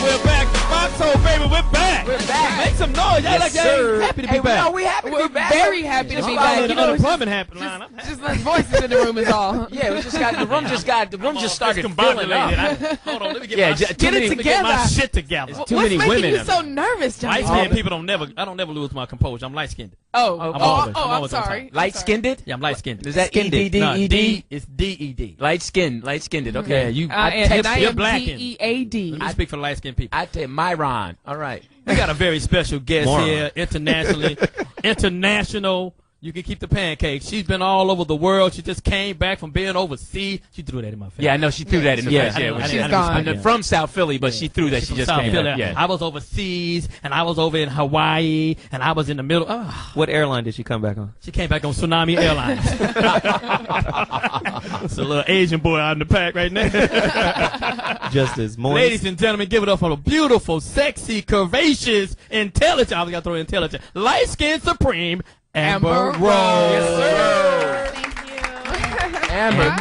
We're back. The Foxxhole, baby. We're back. We're back. Make some noise. Y'all Yes, y'all happy to be back. No, we happy to be back. Very happy to be back. You know, unemployment happened. just less voices in the room is all. Yeah, we just got the room. The room just started filling up. Hold on, let me get Yeah, my get shit. it Let me together. get my shit together. Too What's many making women. you so nervous, Johnny? Light skinned people I don't never lose my composure. I'm light skinned. I'm always on sorry. Light skinned? Yeah, I'm light skinned. Is that EDD? No, D is DED. Light skinned. Okay. Yeah, you. And I you're am blackened. DEAD. Let me speak for light skinned people. I take Myron. All right. We got a very special guest here, international. You can keep the pancakes. She's been all over the world. She just came back from being overseas. She threw that in my face. Yeah, I know she threw that in the face. Yeah, She's gone. I'm from South Philly, but she threw that. She From just South came Philly. back. Yeah. I was overseas, and I was over in Hawaii, and I was in the middle. What airline did she come back on? She came back on Tsunami Airlines. It's a little Asian boy out in the pack right now. Just as moist. Ladies and gentlemen, give it up for the beautiful, sexy, curvaceous, intelligent. I was gonna throw intelligent, light-skinned supreme, Amber Rose. Yes, sir. Thank you. Amber,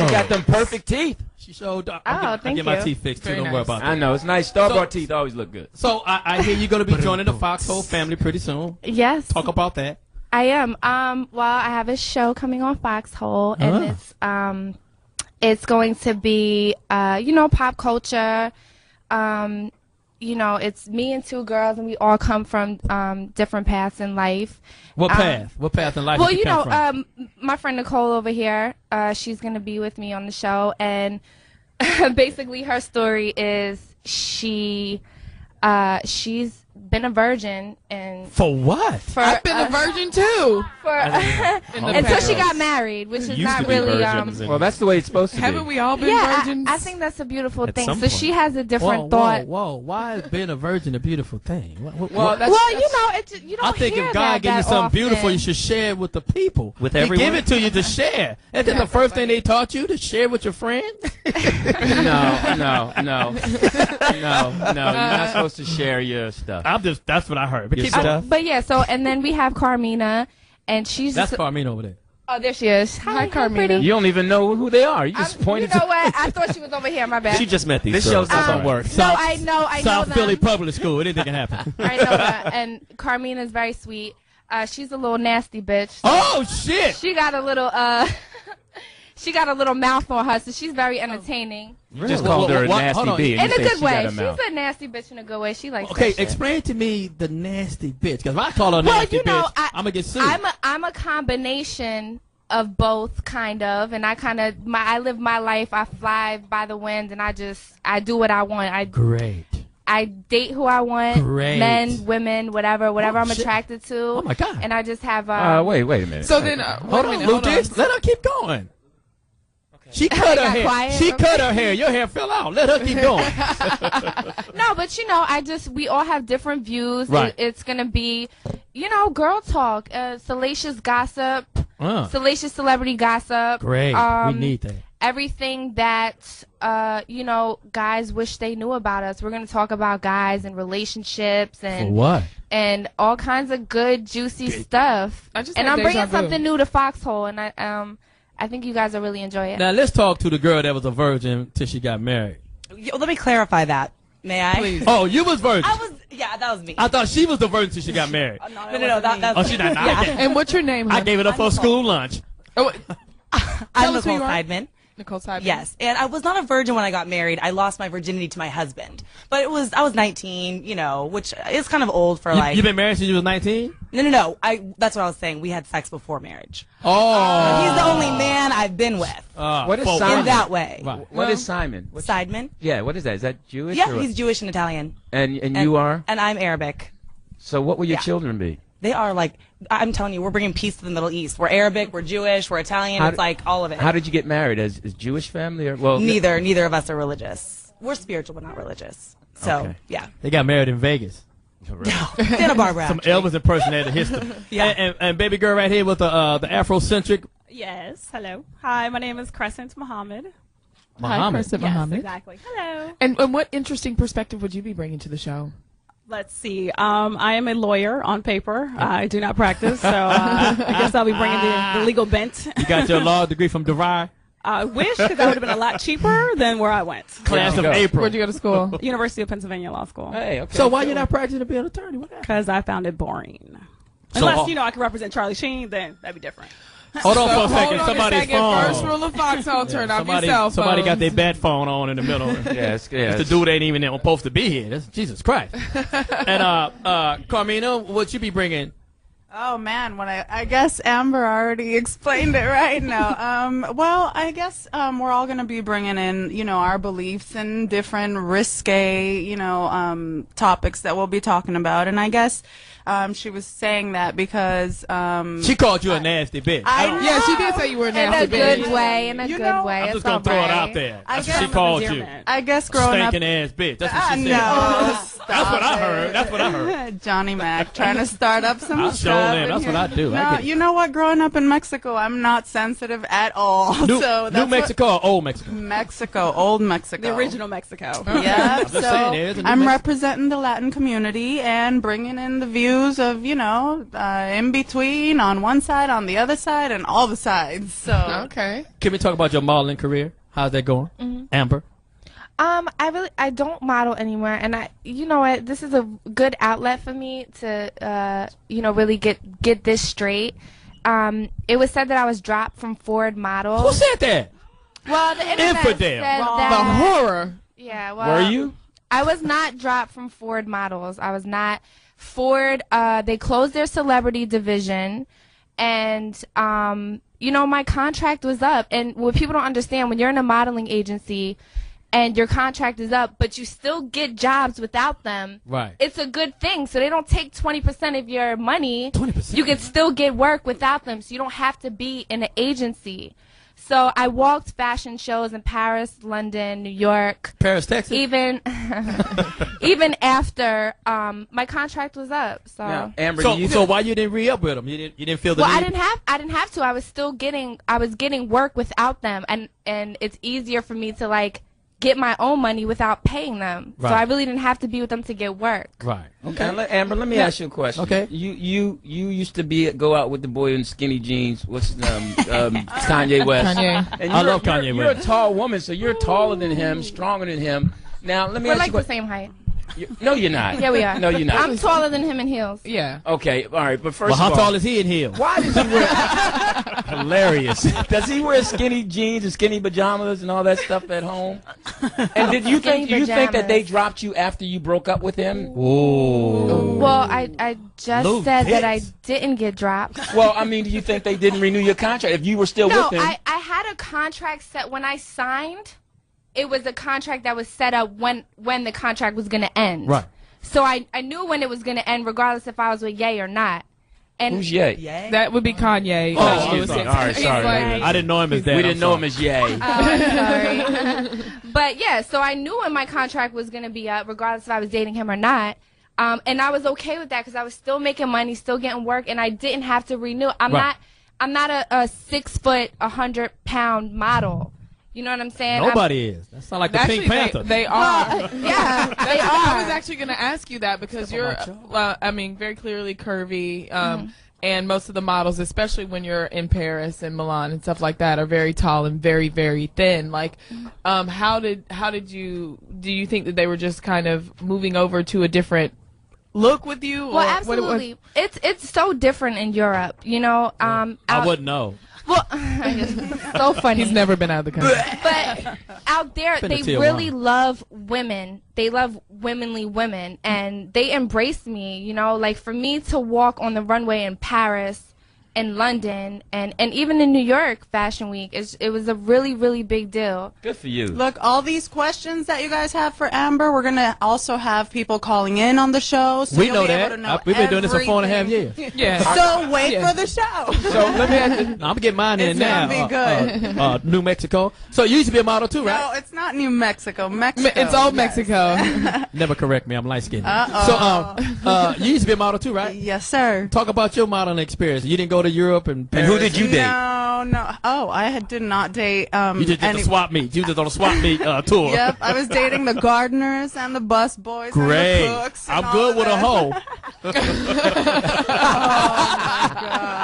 she got them perfect teeth. She showed up. Oh, I thank get my you. teeth fixed too. Very Don't worry nice. about I that. know it's nice. Star-bought teeth always look good. So I hear you're gonna be joining the Foxxhole family pretty soon. Yes, Talk about that. I am. Well, I have a show coming on Foxxhole, and it's going to be, pop culture. It's me and two girls, and we all come from different paths in life. What path? What path in life? Well, did you come from? My friend Nicole over here, she's going to be with me on the show, and basically her story is she's been a virgin and For what? I've been a virgin too. until she got married, which is not really Well, that's the way it's supposed to be. Haven't we all been yeah, virgins? I think that's a beautiful At thing. some So point. she has a different Whoa, thought. whoa! Why is being a virgin a beautiful thing? Well, that's, You don't I think hear if God that gives you something often. beautiful, you should share it with the people. With He everyone? give it to you to share. Isn't that the first thing they taught you, to share with your friends? No. You're not supposed to share your stuff. That's what I heard. But Your keep stuff? But yeah, so and then we have Carmina, and she's That's Carmine over there. oh, there she is. Hi, Carmina. Carmina. You don't even know who they are. You just pointed You know to. what? I thought she was over here. My bad. She just met these This girls. show's not Sorry. gonna work. No, I know South them. Philly Public School. Anything can happen. I know that. And Carmina's very sweet. She's a little nasty bitch. Oh shit! She got a little she got a little mouth on her, so she's very entertaining. You just called her a Hold nasty on. bee. and In you a say good she got way. a She's mouth. a nasty bitch in a good way. She likes Okay, that shit. explain to me the nasty bitch. Because if I call her a Well, nasty you know, bitch, I'm gonna get sued. I'm a combination of both, kind of, and I live my life. I fly by the wind, and I do what I want. Great. I date who I want, Great. men, women, whatever I'm shit. attracted to. Oh my God. And I just have Wait a minute. So then, Hold on, hold Lou on. Dix. Let her keep going. She cut her got hair. quiet. She cut her hair. Your hair fell out. Let her keep going. No, but we all have different views. Right. It's gonna be, girl talk, salacious gossip, salacious celebrity gossip. Great. We need that. Everything that guys wish they knew about us. We're gonna talk about guys and relationships For and what? and all kinds of good juicy stuff. I just And had I'm bringing deja vu. something new to Foxxhole, and I think you guys will really enjoy it. Now let's talk to the girl that was a virgin till she got married. Let me clarify that. May I? Please. Oh, you was virgin. That was me. I thought she was the virgin till she got married. No, that's Oh, she's not. Yeah. Okay. And what's your name? I hon? gave it up for school lunch. Oh, I'm us who Nicole you are. Seidman. Nicole Seidman. Yes, and I was not a virgin when I got married. I lost my virginity to my husband, but I was 19, which is kind of old for like. You been married since you was 19? No. That's what I was saying. We had sex before marriage. Oh. He's the only man I've been with What is for- Simon? in that way. Right. What is Simon? Seidman. Yeah, what is that? Is that Jewish? Yeah, or what? he's Jewish and Italian. And you are? And I'm Arabic. So what will your Yeah. children be? They are like, I'm telling you, we're bringing peace to the Middle East. We're Arabic, we're Jewish, we're Italian. How It's d- like all of it. How did you get married? As Jewish family or well? Neither of us are religious. We're spiritual, but not religious. So Okay. yeah, They got married in Vegas. Santa Barbara. Some actually. Elvis impersonator history. Yeah. And baby girl right here with the Afrocentric Yes, hello. Hi, my name is Crescent Muhammad. Hi, Muhammad. Crescent Yes, Muhammad. exactly. Hello. And what interesting perspective would you be bringing to the show? Let's see. I am a lawyer on paper. I do not practice, so I guess I'll be bringing the legal bent. You got your law degree from DeVry? I wish, because that would have been a lot cheaper than where I went. Class of April. Where'd you go to school? University of Pennsylvania Law School. Hey, okay. So why you not practicing to be an attorney? What happened? Because I found it boring. So- Unless, I can represent Charlie Sheen, then that'd be different. Hold on for a second. Hold on Somebody's a second. phone. First rule of Foxxhole, turn off your cell phone. Somebody got their bat phone on in the middle. Yes. The dude ain't even supposed to be here. That's Jesus Christ. And Carmina, what you be bringing? Oh man, when I guess Amber already explained it right now. Well, I guess we're all going to be bringing in, our beliefs and different risque, topics that we'll be talking about. And I guess she was saying that because She called you a nasty bitch. Yeah, she did say you were a In nasty a bitch. good way. In a You good know, way. I'm It's just gonna all throw it right. out there. I That's what guess- she called you. Endearment. I guess growing up. Stinking ass bitch. That's what she said. No, That's what I heard. That's what I heard. Johnny Mac trying to start up some I'll stuff. show them. in That's here. what I do. I No, get it. you know what? Growing up in Mexico, I'm not sensitive at all. New, so that's New Mexico or Old Mexico? Mexico, old Mexico. The original Mexico. Yeah, I'm just saying, there's a so New I'm Mexico. representing the Latin community and bringing in the views of, in between, on one side, on the other side, and all the sides. So Okay. Can we talk about your modeling career? How's that going, Amber? I don't model anymore, and you know what, this is a good outlet for me to, really get this straight. It was said that I was dropped from Ford Model. Who said that? Well, the internet Infidel. said The that. horror. Yeah, well, Were you? I was not dropped from Ford Models. I was not. Ford, they closed their celebrity division, and, my contract was up. And what people don't understand, when you're in a modeling agency and your contract is up, but you still get jobs without them, Right. it's a good thing. So they don't take 20% of your money. 20%? You can still get work without them, so you don't have to be in an agency. So I walked fashion shows in Paris, London, New York. Paris, Texas? Even after my contract was up. So Now, Amber, So why you didn't re-up with them? You didn't feel the well, need? I didn't have to. I was getting work without them, and it's easier for me to get my own money without paying them. Right. So I really didn't have to be with them to get work. Right. Okay. Now, Amber, let me ask you a question. Okay. You used to go out with the boy in skinny jeans. What's his name? Kanye West. Kanye. And I love Kanye You're a West. tall woman, so you're taller than him, stronger than him. Now, let me We're ask like you the what. same height. No, you're not. Yeah, we are. No, you're not. I'm taller than him in heels. Yeah. Okay, all right, but first Well, how of all, tall is he in heels? why does he wear? Hilarious. Does he wear skinny jeans and skinny pajamas and all that stuff at home? And did you Skinny think that they pajamas. dropped you after you broke up with him? Ooh. Well, I just Little said that I tits. didn't get dropped. Well, I mean, do you think they didn't renew your contract if you were still No, with him? I had a contract set when I signed. It was a contract that was set up when the contract was going to end. Right. So I knew when it was going to end, regardless if I was with Ye or not. And Who's Ye? That would be Kanye. Oh, That's I'm what it sorry. was. All right, He's sorry. like- I didn't know him as that. We didn't know him as Ye. I'm sorry. But yeah, so I knew when my contract was going to be up, regardless if I was dating him or not. And I was okay with that because I was still making money, still getting work, and I didn't have to renew. I'm Right. not a 6 foot, 100-pound model. You know what I'm saying? Nobody is. That sounds like the Actually, Pink Panther. they are. Yeah, they I was are. actually going to ask you that because you're, very clearly curvy. And most of the models, especially when you're in Paris and Milan and stuff like that, are very tall and very, very thin. Like, do you think that they were just kind of moving over to a different look with you? Well, absolutely. It's so different in Europe, I wouldn't know. Well, it's so funny. He's never been out of the country. But out there, Been to they Tijuana. really love women. They love womanly women, and they embrace me. Like for me to walk on the runway in Paris, in London, and even in New York Fashion Week, it was a really, really big deal. Good for you. look, all these questions that you guys have for Amber, we're gonna also have people calling in on the show. So We you'll know be that. able to know We've been doing this for 4.5 everything. years. Yeah. So wait Yeah. for the show. So let me ask you. I'm going to get mine in It's now. gonna be good. New Mexico. So you used to be a model too, No, right? it's not New Mexico. Mexico. It's old yes. Mexico. Never correct me. I'm light-skinned. Uh-oh. So you used to be a model too, right? Yes, sir. Talk about your modeling experience. You didn't go to Europe and Paris. And who did you date? No. Oh, did not date. You just did the swap meet. You just on a swap meet tour. Yep, I was dating the gardeners and the bus boys Great. and the cooks. And I'm all good of with a that. hoe.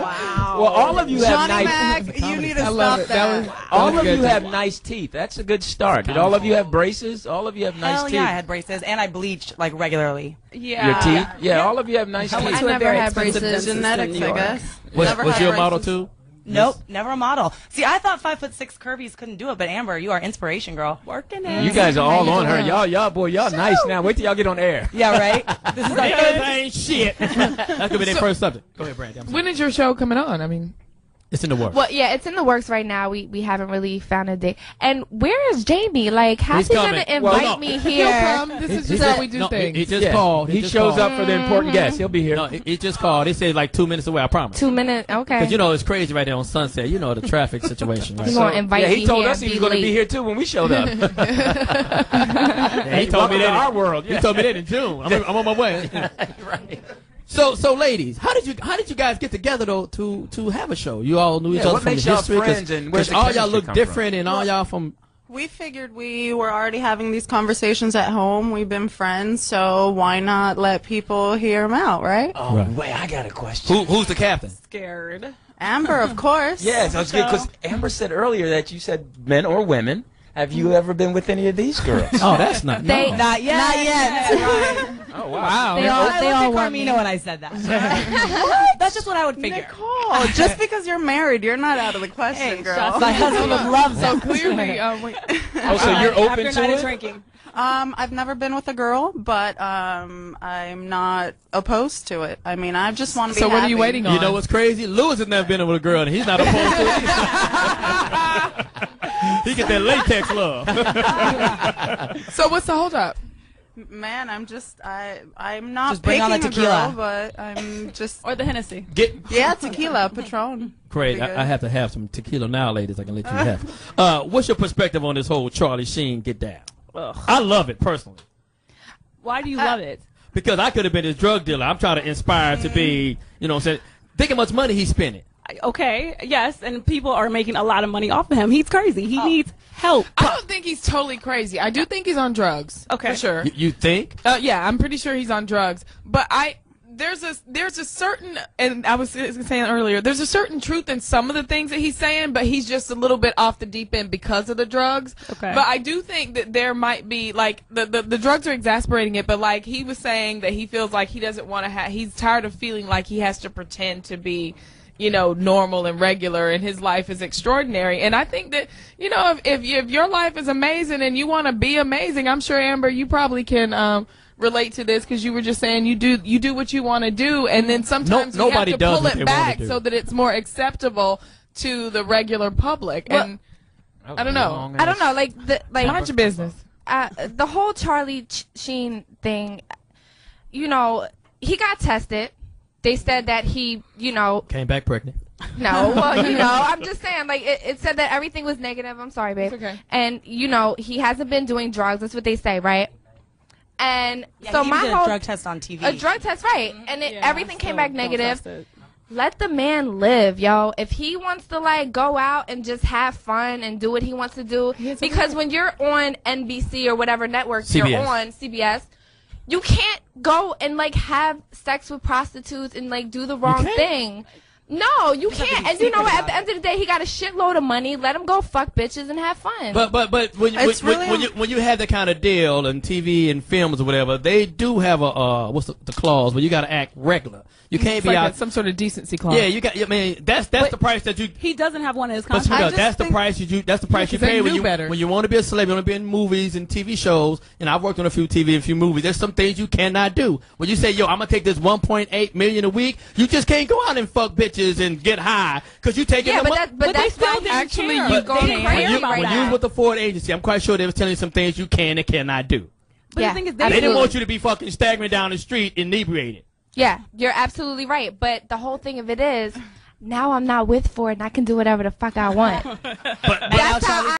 Wow. Well, all of you have Johnny nice. Mac, you need to I love stop it. that. All of good. you have nice teeth. That's a good start. Did all of you have braces? All of you have nice Hell teeth. yeah, I had braces and I bleached like regularly. Yeah. Your teeth? Yeah, all of you have nice teeth. I never had braces. Genetics, I guess. Was you a model too? Nope, never a model. See, I thought 5'6" curvies couldn't do it, but Amber, you are inspiration, girl. Working it. You guys are all on her. Y'all nice now. Wait till y'all get on air. Yeah, right. This is like Niggas ain't shit. That could be their first subject. Go ahead, Brandy. I'm sorry. When is your show coming on? I mean, It's in the works. Well, yeah, it's in the works right now. We haven't really found a date. And where is Jamie? Like, how's He's he gonna coming. invite Well, no. me he'll here? come. This is just how we do things. He just called. He just shows called. up for the important guest. He'll be here. No, he just called. He said like 2 minutes away. I promise. 2 minutes. Okay. Because you know it's crazy right there on Sunset. You know the traffic situation, right? He's gonna invite yeah, me he told here us he and was going to late. be here too when we showed up. Yeah, he told me Welcome to that. our world. He Yeah. told me that in June. I'm on my way. Right. So ladies, how did you guys get together though to have a show? You all knew each Yeah, other what from makes the y'all history, friends and where's the all y'all chemistry look come different, and all y'all from. We figured we were already having these conversations at home. We've been friends, so why not let people hear them out, right? Oh, Right. wait, I got a question. Who's the captain? Scared. Amber, of course. Yes, that's good because Amber said earlier that you said men or women. Have you ever been with any of these girls? Oh, that's not. They- no. not yet. Not yet. Oh, wow. They all I they looked all at want me. Carmino when I said that. That's just what I would figure. Nicole, just because you're married, you're not out of the question, girl. My husband would love So that. clearly, wait. Oh, so you're open to it? drinking. I've never been with a girl, but I'm not opposed to it. I mean, I just want to be So what are you happy. waiting on? You know what's crazy? Lewis has never been with a girl, and he's not opposed to it. He get that latex love. So what's the holdup? Man, I'm not Just bring picking on the a tequila. girl, but I'm just Or the Hennessy. yeah, tequila, Patron. Great. Be good. I have to have some tequila now, ladies. I can let you have. What's your perspective on this whole Charlie Sheen get down? Ugh. I love it personally Why do you love it? because I could have been his drug dealer. I'm trying to inspire to be, you know what I'm saying? Think how much money he's spending. Okay, yes, and people are making a lot of money off of him. He's crazy. He needs help. I don't think he's totally crazy. I do think he's on drugs. Okay. For sure. You think? Yeah, I'm pretty sure he's on drugs. But there's a certain, and I was saying earlier, there's a certain truth in some of the things that he's saying, but he's just a little bit off the deep end because of the drugs. Okay. But I do think that there might be, like, the drugs are exasperating it, but like he was saying that he feels like he doesn't want to he's tired of feeling like he has to pretend to be, you know, normal and regular, and his life is extraordinary. And I think that, you know, if your life is amazing and you want to be amazing, I'm sure, Amber, you probably can relate to this because you were just saying you do what you want to do, and then sometimes you have nobody to does pull what it they wanna back do. so that it's more acceptable to the regular public. And I don't know. I don't know. Like Mind your business. the whole Charlie Sheen thing. You know, he got tested. They said that he, you know, Came back pregnant. no, well, you know, I'm just saying, like, it said that everything was negative. I'm sorry, babe. It's okay. And, you know, he hasn't been doing drugs. That's what they say, right? And Yeah, so he my did whole a drug test on TV. a drug test, right? And Yeah, everything came so back don't negative. trust it. Let the man live, yo. If he wants to, like, go out and just have fun and do what he wants to do, because when you're on NBC or whatever network you're CBS. on, CBS, you can't go and, like, have sex with prostitutes and, like, do the wrong can't? thing. No, you can't. And you know what? At the end of the day, he got a shitload of money. Let him go fuck bitches and have fun. But when It's really when you have that kind of deal in TV and films or whatever, they do have a what's the clause where you got to act regular. You can't It's be like out. some sort of decency clause. Yeah, you got. I mean, that's the price that you. He doesn't have one in his But contract. Smita, just that's the think- price you. That's the price you 'cause they pay when knew you better. when you want to be a celebrity. You want to be in movies and TV shows. And I've worked on a few TV and a few movies. There's some things you cannot do. When you say, "Yo, I'm gonna take this 1.8 million a week," you just can't go out and fuck bitches and get high because you taking yeah, the but, money. but they that's still why didn't actually care. you They go didn't in- care when you- about when you that. was with the Ford agency, I'm quite sure they was telling you some things you can and cannot do. But Yeah. the thing is, They didn't Absolutely. want you to be fucking staggering down the street inebriated. Yeah, you're absolutely right. But the whole thing of it is, now I'm not with Ford and I can do whatever the fuck I want. But That's how